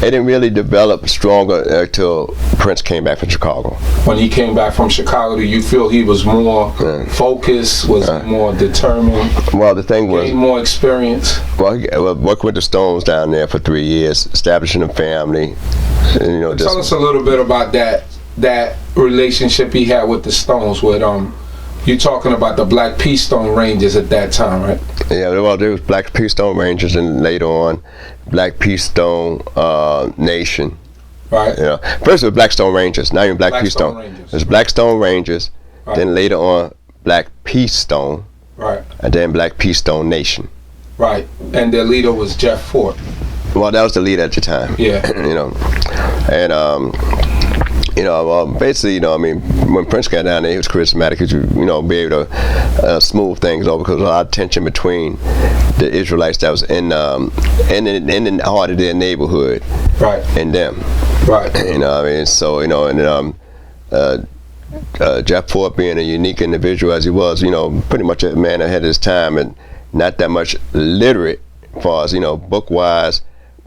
It didn't really develop stronger until Prince came back from Chicago. When he came back from Chicago, do you feel he was more focused, was he more determined? Well, the thing was, gained more experience? Well, he worked with the Stones down there for 3 years, establishing a family. And, you know, tell us a little bit about that relationship he had with the Stones. With you talking about the Black Peastone Rangers at that time, right? Yeah, well, there was Black Peastone Rangers, and later on, Black Peastone Nation. Right. You know, first it was Blackstone Rangers, not even Black Peastone. There's Blackstone Rangers, then later on Black Peastone, and then Black Peastone Nation. Right, and their leader was Jeff Forte. Well, that was the leader at the time. Yeah. You know, and basically, you know, I mean, when Prince got down there, he was charismatic. He would, you know, be able to smooth things over, because there was a lot of tension between the Israelites that was in the heart of their neighborhood, and them. Right. You know, I mean, so, you know, and Jeff Forte, being a unique individual as he was, you know, pretty much a man ahead of his time, and not that much literate as far as, you know, book-wise,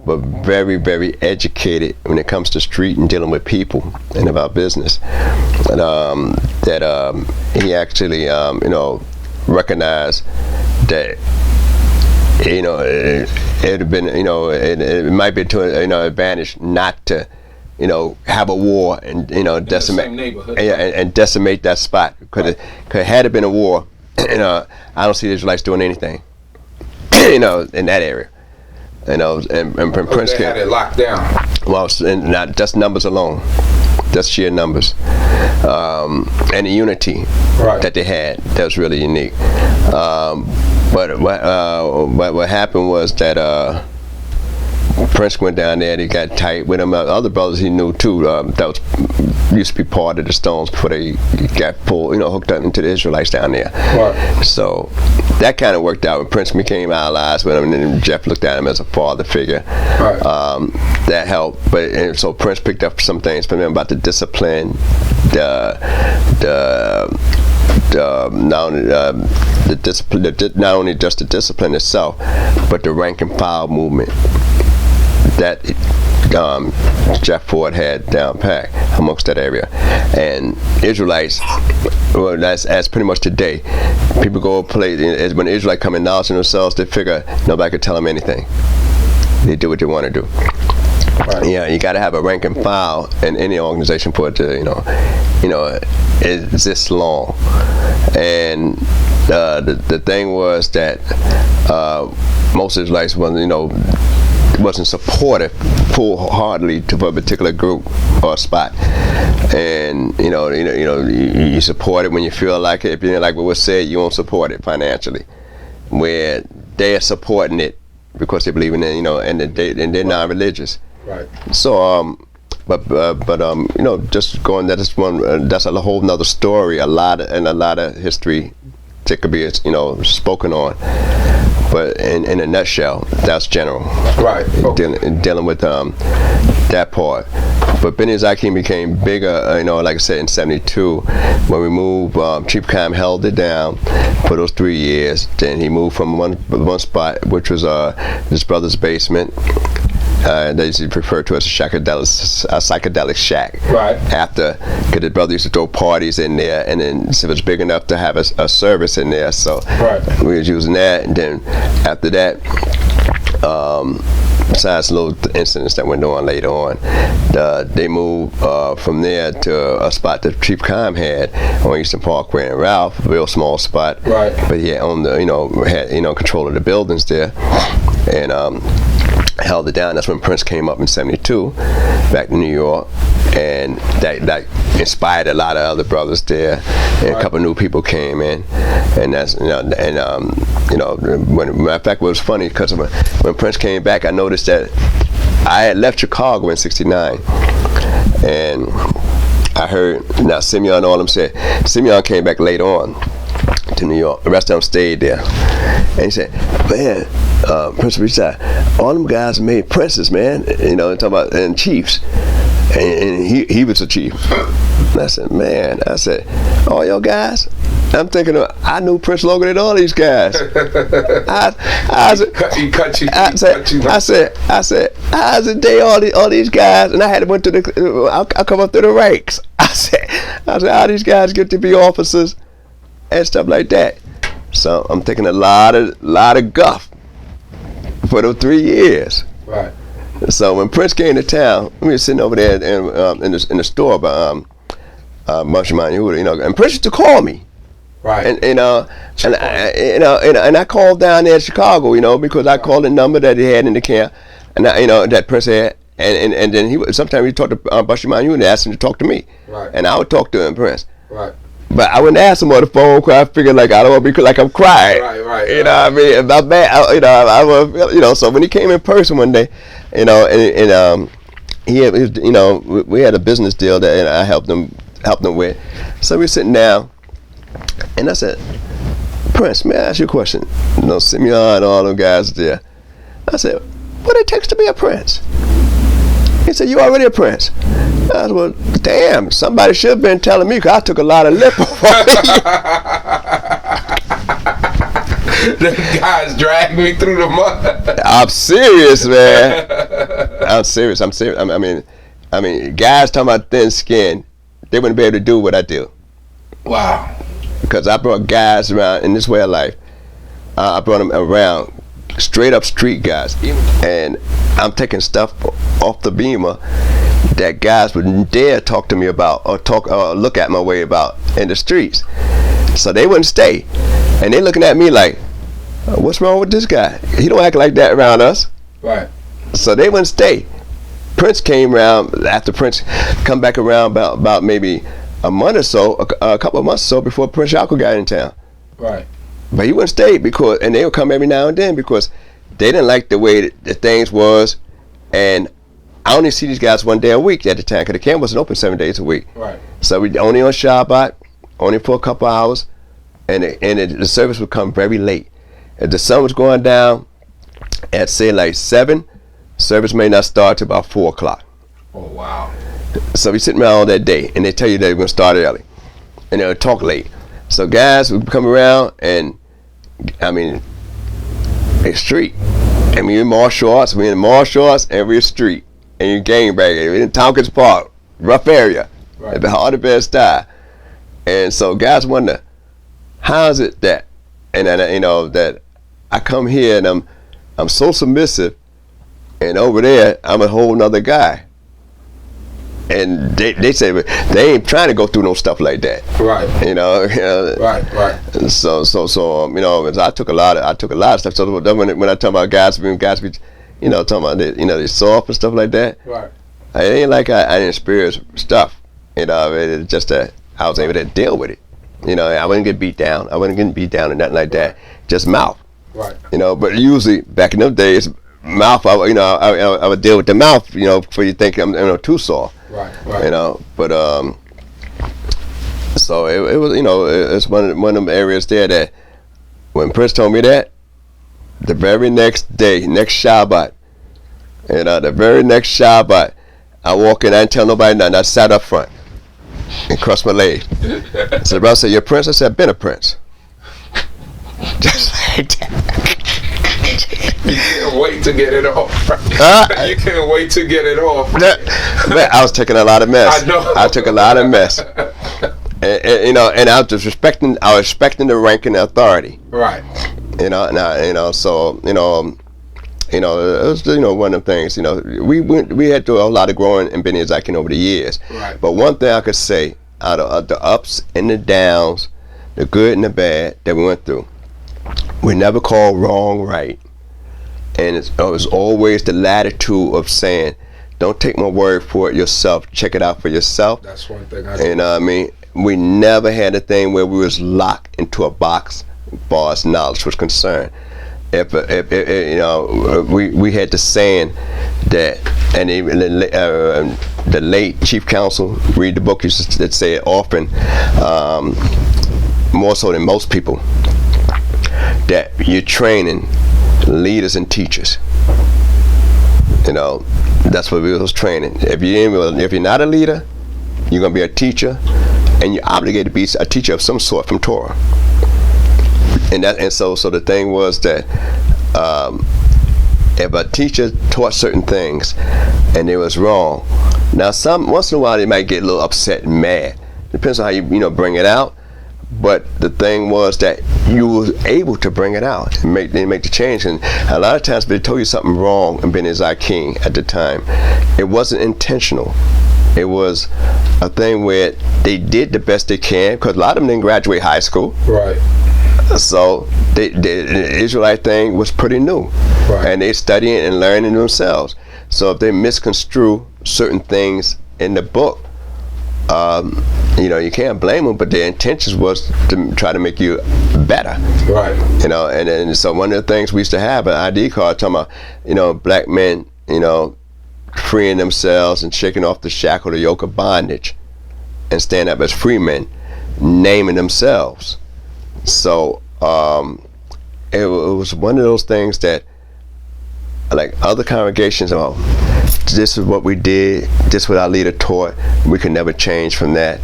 but very, very educated when it comes to street and dealing with people and about business. And he actually, you know, recognized that, you know, it had been, you know, it might be to, you know, advantage not to, you know, have a war and, you know, decimate, and decimate that spot, because had it been a war, you know, I don't see the Israelites doing anything, you know, in that area. You know, and Prince had it locked down. Well, and not just numbers alone, just sheer numbers, and the unity that they had, that was really unique. But what happened was that Prince went down there and he got tight with him. Other brothers he knew too, that was used to be part of the Stones before they got pulled, you know, hooked up into the Israelites down there. Right. So that kind of worked out when Prince became allies with him, and then Jeff looked at him as a father figure. Right. That helped. But so Prince picked up some things from him about the discipline, not only just the discipline itself, but the rank and file movement that Jeff Forte had down pat amongst that area. And Israelites, well, that's pretty much today. People go play, when the Israelites come acknowledging themselves, they figure nobody could tell them anything. They do what they want to do. Right. Yeah, you got to have a rank and file in any organization for it to, you know, exist long. And the thing was that most Israelites wasn't supportive full-heartedly for a particular group or spot. And you support it when you feel like it. If you didn't like what was said, you won't support it financially. Where they're supporting it because they believe in it, and they're non-religious. Right. So just going, that's a whole nother story, a lot of history that could be spoken on. But in a nutshell, that's general. Right. Dealing with that part. But Benny ZAKEN became bigger, like I said, in '72. When we moved, Chief Kime held it down for those 3 years. Then he moved from one spot, which was his brother's basement. They used to refer to as a psychedelic shack. Right. Because the brother used to throw parties in there, and then it was big enough to have a service in there. So we was using that, and then after that, besides little incidents that went on later on, they moved from there to a spot that Chief Kime had on Eastern Parkway and Ralph, a real small spot. Right. But he had had control of the buildings there, and held it down. That's when Prince came up in '72, back to New York, and that inspired a lot of other brothers there, and a couple new people came in, and that's matter of fact, what was funny, because when Prince came back, I noticed that I had left Chicago in '69, and I heard Simeon and all them said, Simeon came back later on to New York. The rest of them stayed there, and he said, "Man, Prince reached out. All them guys made princes, man. Talking about and chiefs, and he was a chief." And I said, "Man," all y'all guys. I'm thinking, I knew Prince longer than all these guys. I said, how's it day all these guys? And I had to went to I come up through the ranks. I said, how these guys get to be officers and stuff like that. So I'm taking a lot of guff for those 3 years. Right. So when Prince came to town, we were sitting over there in the store by Nasi Yaacov, you know, and Prince used to call me. Right. And I called down there in Chicago, you know, because I called the number that he had in the camp, and that Prince had, and then sometimes he talked to Nasi Yaacov and asked him to talk to me. Right. And I would talk to him, Prince. Right. But I wouldn't ask him on the phone because I figured like I don't want to be like I'm crying. Right. You know what I mean? If I'm bad, I was, you know. So when he came in person one day, you know, and he had, you know, we had a business deal that I helped him with. So we're sitting down, and I said, Prince, may I ask you a question? You know, Simeon and all them guys there. I said, what it takes to be a prince? He said, you already a prince. I said, well, damn, somebody should have been telling me because I took a lot of lip off of you. The guys dragged me through the mud. I'm serious, man. I'm serious. I mean, guys talking about thin skin, they wouldn't be able to do what I do. Wow. Because I brought guys around in this way of life. I brought them around, straight up street guys. And I'm taking stuff off the beamer that guys wouldn't dare talk to me about or look at my way about in the streets. So they wouldn't stay. And they looking at me like, what's wrong with this guy? He don't act like that around us. Right. So they wouldn't stay. Prince came around, after Prince come back around about maybe a month or so, a couple of months or so before Prince Yaacov got in town. Right. But he wouldn't stay and they would come every now and then because they didn't like the way the things was. And I only see these guys one day a week at the time because the camp wasn't open 7 days a week. Right. So we only on Shabbat, only for a couple hours, and the service would come very late. If the sun was going down at say like 7, service may not start till about 4 o'clock. Oh wow. So we sitting around all that day, and they tell you they're gonna start early, and they'll talk late. So guys would come around, and I mean, it's street. I mean, in martial arts, we're in martial arts, and we're street, and you're gangbanging. We're in Tompkins Park, rough area, at the heart of Bed-Stuy. And so guys wonder, how is it that, and you know, that I come here and I'm so submissive, and over there I'm a whole nother guy. And they say they ain't trying to go through no stuff like that. Right. You know. Right. So you know, I took a lot of stuff. So when I talk about guys be, you know, talking about they soft and stuff like that. Right. It ain't like I didn't experience stuff. You know, it's just that I was able to deal with it. You know, I wouldn't get beat down. I wouldn't get beat down or nothing like that. Just mouth. Right. You know, but usually back in those days, mouth. I would deal with the mouth. You know, before you think I'm too soft. Right. You know, but so it was, you know, it's one of them areas there that when Prince told me that, the very next day, next Shabbat, the very next Shabbat, I walk in, I didn't tell nobody nothing. I sat up front and crossed my legs. So the brother said, "You're a prince?" I said, "I've been a prince." Just like that. You can't wait to get it off. You can't wait to get it off. Man, I was taking a lot of mess. I know. I took a lot of mess. And you know, and I was respecting the rank and the authority. Right. You know, and so it was, you know, one of the things. You know, we had to do a lot of growing and being ZAKEN over the years. Right. But one thing I could say, out of the ups and the downs, the good and the bad that we went through, we never called wrong right. And it was always the latitude of saying, don't take my word for it yourself. Check it out for yourself. That's one thing I do. I mean, we never had a thing where we was locked into a box as far as knowledge was concerned. If you know, we had the saying that, and even the late chief counsel, read the book, used to say it often, more so than most people, that you're training leaders and teachers. You know, that's what we was training. If you're not a leader, you're gonna be a teacher, and you're obligated to be a teacher of some sort from Torah. And so the thing was that if a teacher taught certain things and it was wrong, now once in a while they might get a little upset and mad. Depends on how you bring it out. But the thing was that you were able to bring it out and make the change. And a lot of times if they told you something wrong in ZAKEN at the time, it wasn't intentional. It was a thing where they did the best they can, because a lot of them didn't graduate high school. Right. So the Israelite thing was pretty new. Right. And they studying and learning themselves. So if they misconstrue certain things in the book, you can't blame them, but their intentions was to try to make you better. Right. And so one of the things we used to have an ID card talking about, black men, freeing themselves and shaking off the shackle, the yoke of bondage, and stand up as free men, naming themselves. So it was one of those things that, like other congregations, this is what we did, this is what our leader taught, we could never change from that.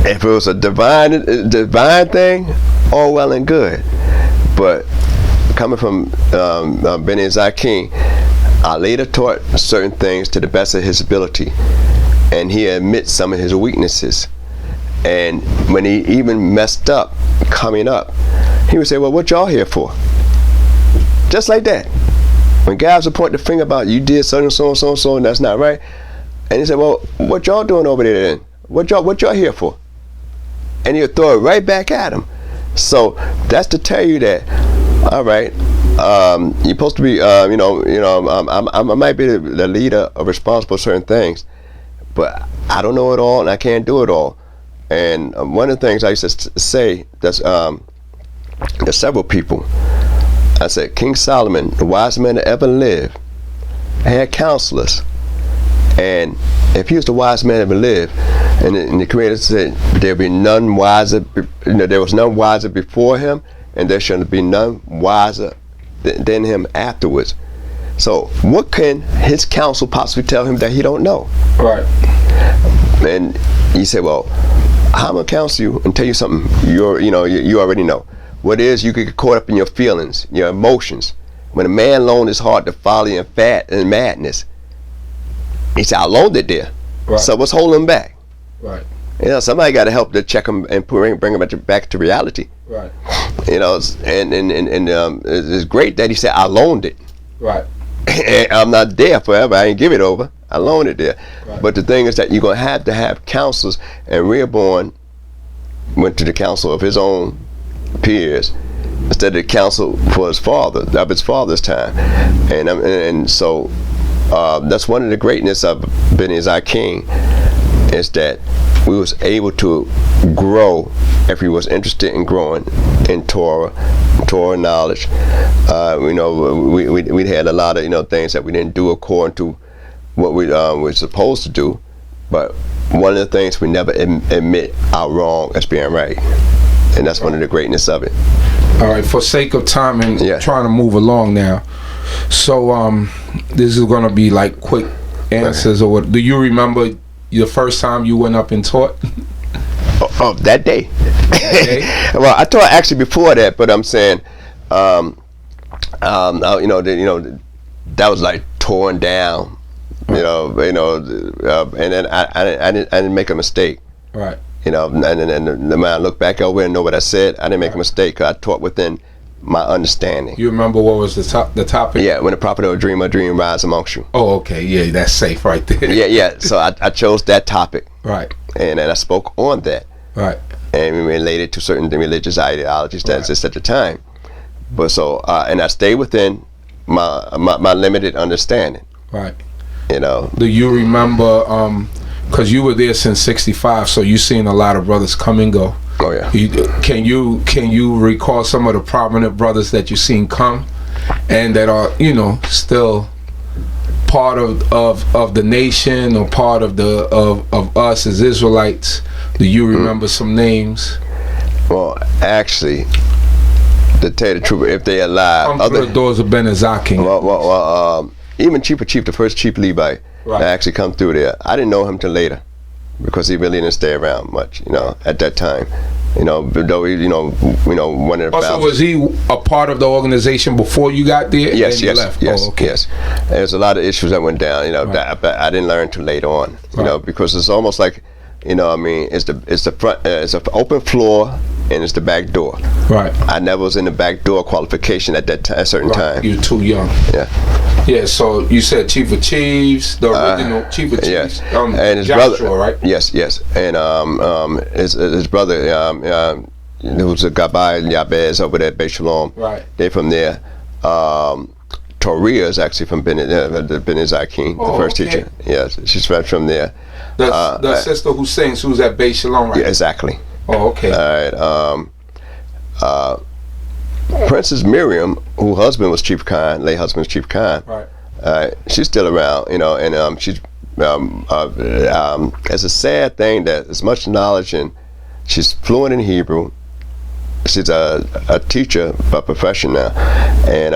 If it was a divine thing, all well and good. But coming from ZAKEN, our leader taught certain things to the best of his ability, and he admits some of his weaknesses. And when he even messed up coming up, he would say, well, what y'all here for? Just like that. When guys would point the finger about, you did so and so and so and so, and that's not right. And he said, well, what y'all doing over there then? What y'all here for? And he'll throw it right back at him. So that's to tell you that, all right, you're supposed to be, I might be the leader or responsible for certain things, but I don't know it all and I can't do it all. And one of the things I used to say, there's several people. I said, King Solomon, the wisest man that ever lived, had counselors. And if he was the wisest man that ever lived, and the Creator said there be none wiser, there was none wiser before him, and there shouldn't be none wiser than him afterwards. So what can his counsel possibly tell him that he don't know? Right. And he said, well, I'm gonna counsel you and tell you something you already know. What is, you could get caught up in your feelings, your emotions. When a man loaned his heart to folly and madness, he said, I loaned it there. Right. So what's holding him back? Right. Somebody got to help to check him and bring him back to reality. Right. And it's great that he said, I loaned it. Right. I'm not there forever. I ain't give it over. I loaned it there. Right. But the thing is that you're going to have counselors, and Rehoboam went to the council of his own peers instead of the council for his father, of his father's time. And so that's one of the greatness of ZAKEN, is that we was able to grow if we was interested in growing in Torah knowledge. We had a lot of things that we didn't do according to what we were supposed to do, but one of the things, we never admit our wrong as being right, and that's one of the greatness of it. All right, for sake of time and trying to move along now, so this is going to be like quick answers. Or what, do you remember the first time you went up and taught? Oh, that day. Well, I taught actually before that, but I'm saying, that was like torn down, and then I didn't make a mistake. Right. And when I look back over and know what I said, I didn't make a mistake, because I taught within my understanding. You remember what was the topic? Yeah, when the prophet or dream rise amongst you. Oh, okay, yeah, that's safe right there. Yeah. So I chose that topic. Right. And then I spoke on that. Right. And we related to certain religious ideologies that existed at the time. But so, and I stayed within my limited understanding. Right. Do you remember? Because you were there since '65, so you've seen a lot of brothers come and go. Oh yeah. Can you recall some of the prominent brothers that you've seen come, and that are still part of the nation, or part of us as Israelites? Do you remember some names? Well, actually, to tell you the truth, if they're alive, come through the doors of ZAKEN. Well, even Chief, the first Chief Levite, that actually come through there, I didn't know him till later. because he really didn't stay around much, you know, at that time. You know, though he, you know, one of the Also, was he a part of the organization before you got there? Yes, yes, left? yes, oh, okay. yes. There's a lot of issues that went down, you know, Right. that I didn't learn till later on, you know, because it's almost like, you know, I mean, it's the front, it's an open floor, and it's the back door. Right. I never was in the back door qualification at that a certain time. You're too young. Yeah. Yeah. So you said Chief of Chiefs, the original Chief of Chiefs. Yes. And his Joshua, brother, right? Yes, yes. And his brother, there was a guy by Yabez over there at Beit Shalom. Right. They from there. Toria is actually from ZAKEN, the first teacher. Yes, she's from there. The sister who sings, who's at Beit Shalom, right? Yeah, exactly. Oh, okay. All right. Princess Miriam, whose husband was Chief Khan, late husband was Chief Khan. Right. She's still around, you know, and she's. It's a sad thing that as much knowledge, and she's fluent in Hebrew. She's a teacher by profession now, and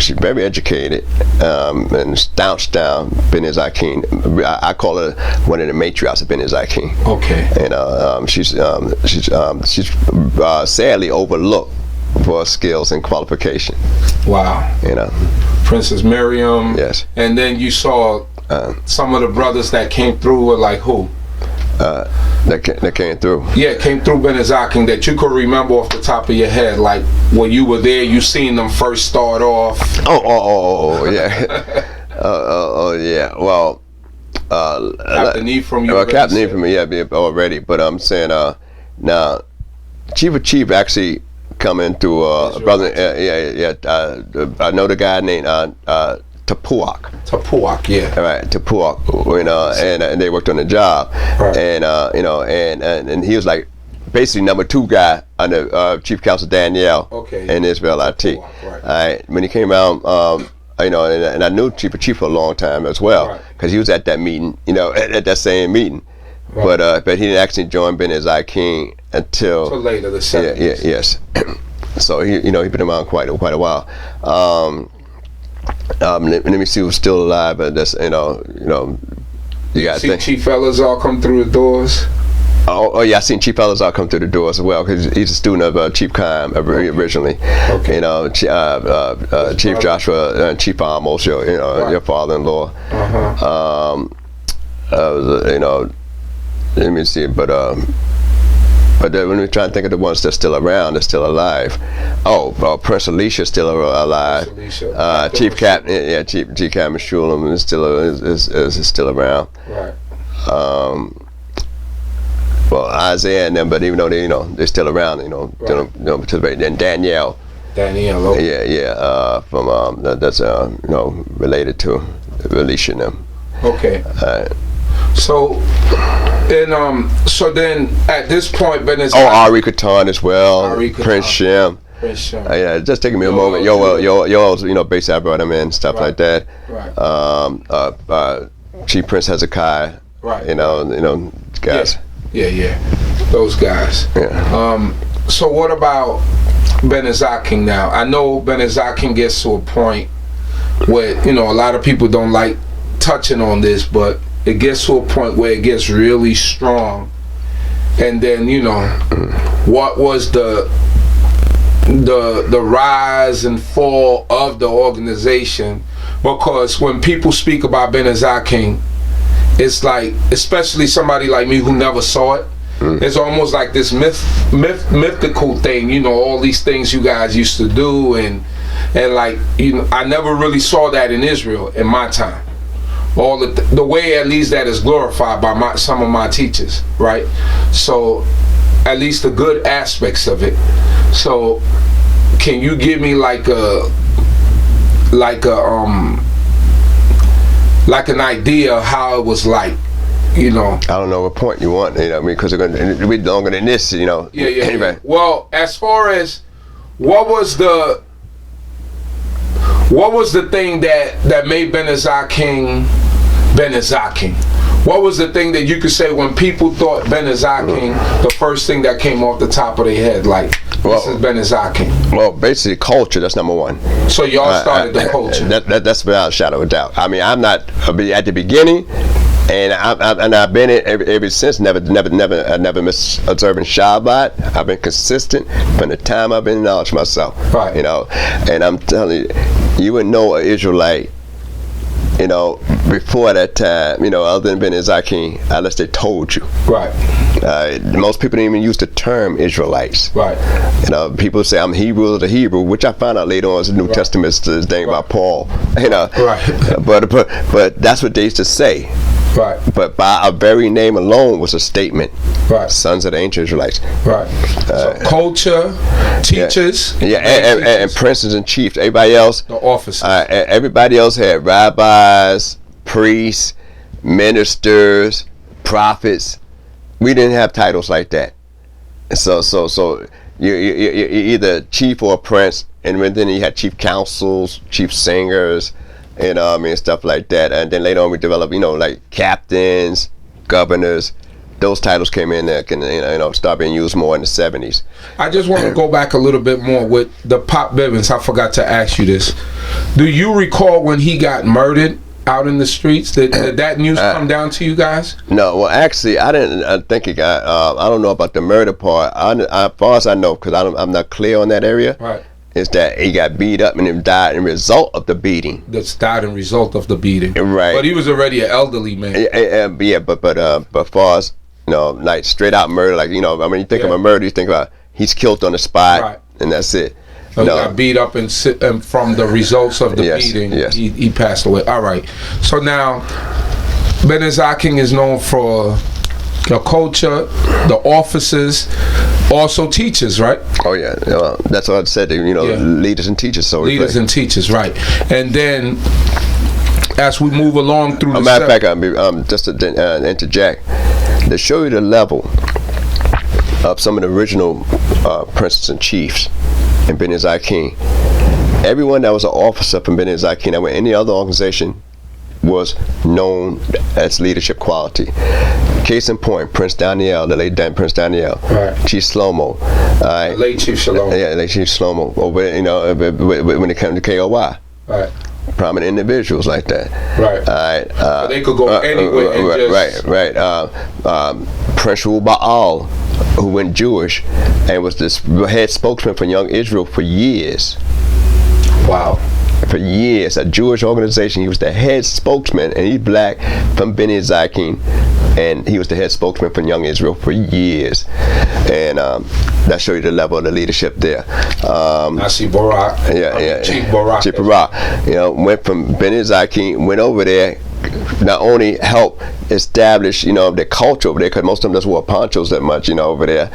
she's very educated and staunch down ZAKEN. I call her one of the matriarchs of ZAKEN. Okay. And she's sadly overlooked for her skills and qualification. Wow. You know. Princess Miriam. Yes. And then you saw some of the brothers that came through were like who? That came through. Yeah, came through ZAKEN that you could remember off the top of your head, like when you were there, you seen them first start off. Oh, yeah. Yeah. Well, Captain Ephraim. Captain Ephraim, yeah, already. But I'm saying now, Chief of Chief actually coming through brother. I know the guy named Tapuak. Tapuak, yeah. All right, Tapuak, you know, and they worked on the job, right. And you know, and he was like basically number 2 guy under Chief Counsel Danielle, okay, in Israel IT. Tapuak, right. All right, when he came out, you know, and I knew Chief of Chief for a long time as well, because he was at that meeting, you know, at that same meeting, right. But he didn't actually join ZAKEN until later, the 70s. Yeah, yes. So he, you know, he's been around quite a while. Let me see who's still alive, but that's, you know, you got to think. Chief Elazar come through the doors. Oh yeah, I seen Chief Elazar come through the doors as well, because he's a student of Chief Khan originally. Okay. You know, Chief Joshua, Chief Amos, you know, your father-in-law. You know, let me see, but when we try to think of the ones that's still around, that's still alive. Prince Elisha's still alive. Chief Captain, yeah, Chief Captain Shulam is still around. Right. Well, Isaiah and them, but even though they, you know, they're still around, you know, they don't participate. And Danielle. Okay. Yeah, from that's you know, related to Elisha and them. Okay. So, and so then at this point, Ari Katan as well. Prince Shem. Yeah, just taking me a moment. Yoel's, you know, based out of and stuff like that. Right. Chief Prince Hezekiah. Right. You know, guys. Yeah. Those guys. Yeah. So what about ZAKEN now? I know ZAKEN gets to a point where, you know, a lot of people don't like touching on this, but it gets to a point where it gets really strong. And then, you know, what was the rise and fall of the organization? Because when people speak about ZAKEN, it's like, especially somebody like me who never saw it, it's almost like this mythical thing, you know, all these things you guys used to do, and like, you know, I never really saw that in Israel in my time. All the way, at least, that is glorified by some of my teachers, right? So, at least the good aspects of it. So, can you give me like an idea of how it was like, you know? I don't know what point you want, you know, I mean, because they're going to be longer than this, you know. Yeah. Anyway. Well, as far as what was the thing that made ZAKEN? What was the thing that you could say when people thought ZAKEN, the first thing that came off the top of their head, like, this is ZAKEN? Well, basically culture, that's number 1. So y'all started the culture. That's without a shadow of a doubt. I mean, I'm not, at the beginning, And I've been in ever since. Never missed observing Shabbat. I've been consistent from the time I've been in knowledge myself. Right. You know, and I'm telling you, you wouldn't know an Israelite, you know, before that time, you know, other than being in ZAKEN, unless they told you. Right. Most people didn't even use the term Israelites. Right. You know, people say I'm Hebrew of the Hebrew, which I found out later on is the New Testament's this thing about Paul. You know. Right. But that's what they used to say. Right. But by our very name alone was a statement. Right. Sons of the ancient Israelites. Right. So culture, teachers. Yeah, and princes and chiefs. Everybody else. The officers. Everybody else had rabbis, priests, ministers, prophets. We didn't have titles like that. So you're either chief or a prince, and then you had chief counsels, chief singers, you know, I mean, stuff like that. And then later on we developed, you know, like captains, governors. Those titles came in there, and you know, start being used more in the 70s. I just want to go back a little bit more with the Pop Bivens. I forgot to ask you this. Do you recall when he got murdered out in the streets? Did that news come down to you guys? No, well, actually, I didn't. I think it got. I don't know about the murder part. As far as I know, because I'm not clear on that area. Right. Is that he got beat up and he died in result of the beating. That's died in result of the beating. Right. But he was already an elderly man. Yeah, but far as, you know, like straight out murder, like, you know, I mean, you think of a murder, you think about he's killed on the spot, right, and that's it. So he got beat up and from the results of the beating, he passed away. All right. So now, ZAKEN is known for the culture, the officers, also teachers, right? Oh yeah, well, that's what I said. You know, leaders and teachers. So leaders and teachers, right? And then, as we move along through the matter of fact, just to interject, to show you the level of some of the original princes and chiefs in ZAKEN, everyone that was an officer from ZAKEN that went any other organization was known as leadership quality. Case in point, Prince Daniel, the late Prince Daniel, right, Chief Shlomo, late Chief Shlomo, late Chief Shlomo, over, you know, when it came to KOI, right, prominent individuals like that, right, so they could go anywhere and just right. Prince Baal, who went Jewish and was this head spokesman for Young Israel for years. Wow. For years, a Jewish organization. He was the head spokesman, and he's black from ZAKEN, and he was the head spokesman for Young Israel for years. And that shows you the level of the leadership there. Nasi Barak. Chief Barak. Chief Barak. You know, went from ZAKEN, went over there, not only helped establish, you know, the culture over there, because most of them just wore ponchos that much, you know, over there.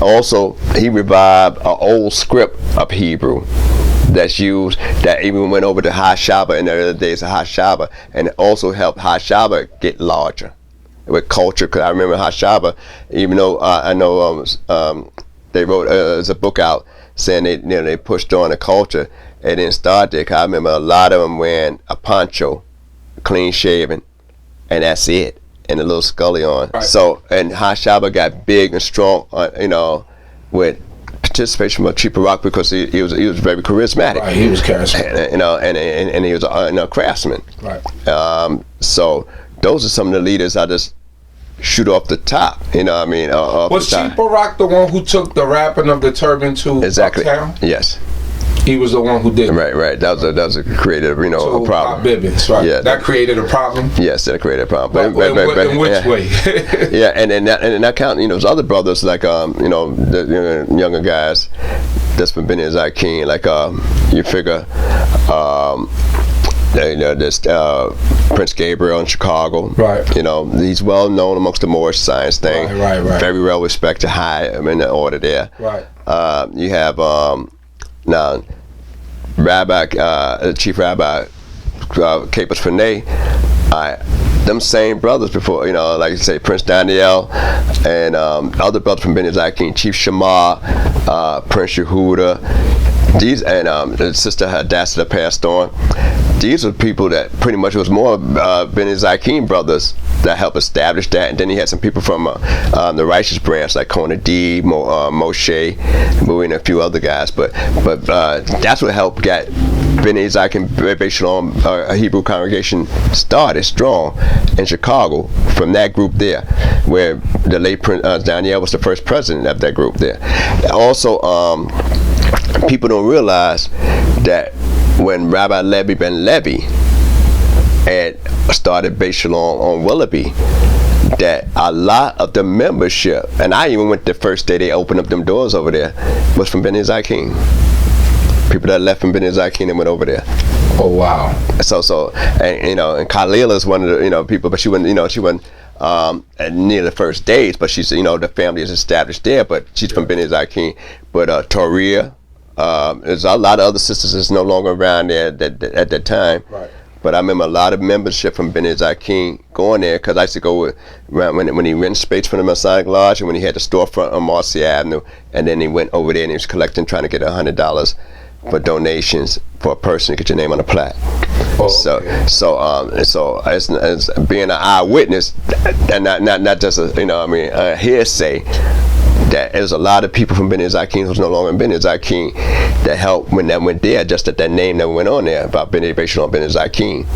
Also, he revived an old script of Hebrew that's used, that even went over to HaShabbat in the early days of HaShabbat, and it also helped HaShabbat get larger with culture. Because I remember HaShabbat, even though I know they wrote there's a book out saying they pushed on the culture, it didn't start there. Because I remember a lot of them wearing a poncho, clean shaven, and that's it, and a little scully on. Right. So, and HaShabbat got big and strong, you know, with participation from Chief Barak, because he was very charismatic. Right, he was charismatic. And, you know, and he was a craftsman. Right. So those are some of the leaders I just shoot off the top. You know what I mean? Was Chief Barak the one who took the wrapping of the turban to Uptown? Yes. He was the one who did it. Right. That was a creative, you know, a problem. Bivens, right? Yeah. That created a problem. Yes, that created a problem. But in which way? Yeah, and that count. You know, there's other brothers like you know, the younger guys that's been in ZAKEN. Like you figure, you know, this Prince Gabriel in Chicago. Right. You know, he's well known amongst the Moorish science thing. Right. Very well respected, high in the order there. Right. You have now, Chief Rabbi Capus Forte, them same brothers before, you know, like you say, Prince Daniel and other brothers from ZAKEN, Chief Shamar, Prince Yehudah, these, and the sister Hadassah passed on. These are people that pretty much was more ZAKEN brothers that helped establish that, and then he had some people from the righteous branch like Kona D, Moshe, and a few other guys. But that's what helped get B'nai ZAKEN B'nai Shalom Hebrew congregation started strong in Chicago from that group there, where the late Daniel was the first president of that group there. Also, people don't realize that when Rabbi Levi ben Levi had started Beit Shalom on Willoughby, that a lot of the membership, and I even went the first day they opened up them doors over there, was from B'nai ZAKEN. People that left from B'nai ZAKEN and went over there. Oh wow! So, and you know, and Khalila is one of the people, but she wasn't near the first days, but she's the family is established there, but she's from B'nai ZAKEN. But Toria, there's a lot of other sisters that's no longer around there at that time. Right. But I remember a lot of membership from B'nai ZAKEN going there, because I used to go around when he rented space from the Masonic Lodge, and when he had the storefront on Marcy Avenue, and then he went over there and he was collecting, trying to get $100 for donations for a person to get your name on a plaque. Oh, so okay. so as being an eyewitness, and not just a hearsay, that there's a lot of people from B'nai ZAKEN who's no longer in B'nai ZAKEN that helped when that went there, just that name that went on there about B'nai Shalom B'nai ZAKEN.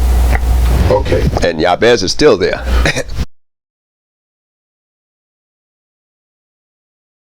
Okay. And YAACOV'S is still there.